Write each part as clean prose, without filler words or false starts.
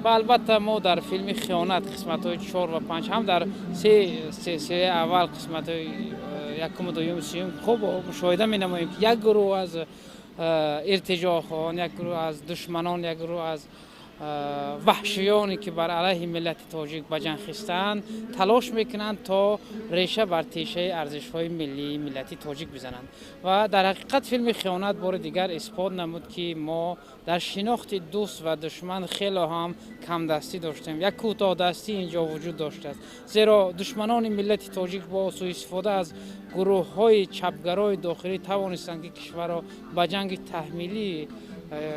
و البته ما در فیلم خیانت قسمت های 4 و 5 هم در سه اول قسمت های یکم و دوم و سوم خوب مشاهده می نماییم که یک گروه از ارتجاع خواهان، یک گروه از دشمنان، یک گروه از وحشیانی که بر علیه ملت تاجیک به جنگ خستند تلاش میکنند تا ریشه بر تیشه ارزش های ملی ملتی تاجیک بزنند و در حقیقت فیلم خیانت بار دیگر اثبات نمود که ما در شناخت دوست و دشمن خیلی هم کم دستی داشتیم. یک کوتاه دستی اینجا وجود داشته است، زیرا دشمنان ملت تاجیک با سوء استفاده از گروه های چپگرای داخلی توانستند که کشور را به جنگ تحمیلی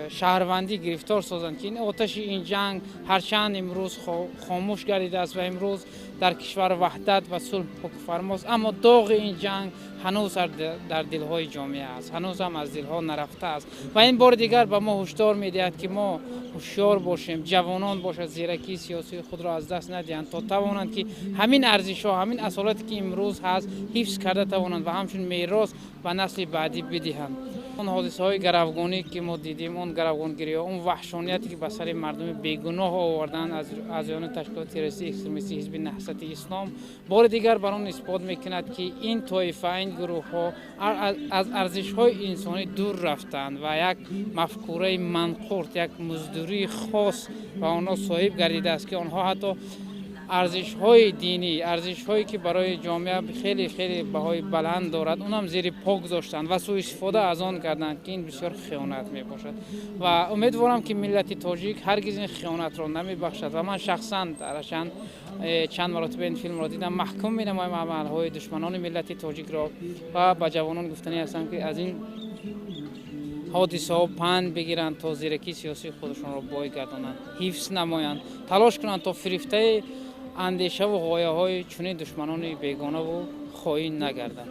شهروندی گرفتار سازند که این آتش این جنگ هرچند امروز خاموش گردیده است و امروز در کشور وحدت و صلح حکم فرماست، اما داغ این جنگ هنوز در دلهای جامعه است، هنوز هم از دلها نرفته است و این بار دیگر به ما هشدار میدهد که ما هوشیار باشیم، جوانان باشد زیرکی سیاسی خود را از دست ندهند تا توانند که همین ارزش ها، همین اصالتی که امروز هست حفظ کرده توانند و همچون میراث به نسل بعدی بدهند. اون حادثه های گروگانی که ما دیدیم، اون گروگانگیری ها، اون وحشانیتی که به سر مردم بیگناه آوردن از آن تشکیلات تروریستی اکستریمیستی حزب نهضت اسلام بار دیگر بر آن اثبات میکند که این طایفه، این گروه ها از ارزش های انسانی دور رفتند و یک مفکوره منقورت، یک مزدوری خاص به آنها صاحب گردیده است که آنها حتی ارزش های دینی، ارزش هایی که برای جامعه خیلی خیلی بهای بلند دارد اونم زیر پا گذاشتند و سوء استفاده از آن کردند که این بسیار خیانت می باشد و امیدوارم که ملت تاجیک هرگز این خیانت را نمی بخشد و من شخصا چند مرتبه این فیلم را دیدم، محکوم می نمایم عمل های دشمنان ملت تاجیک را و با جوانان گفتنی هستم که از این حادثه ها پند بگیرند تا زیرکی سیاسی خودشان را بازگردانند، حفظ نمایند، تلاش کنند تا فریفته اندیشه و غایه های چنین دشمنان بیگانه و خائن نگردند.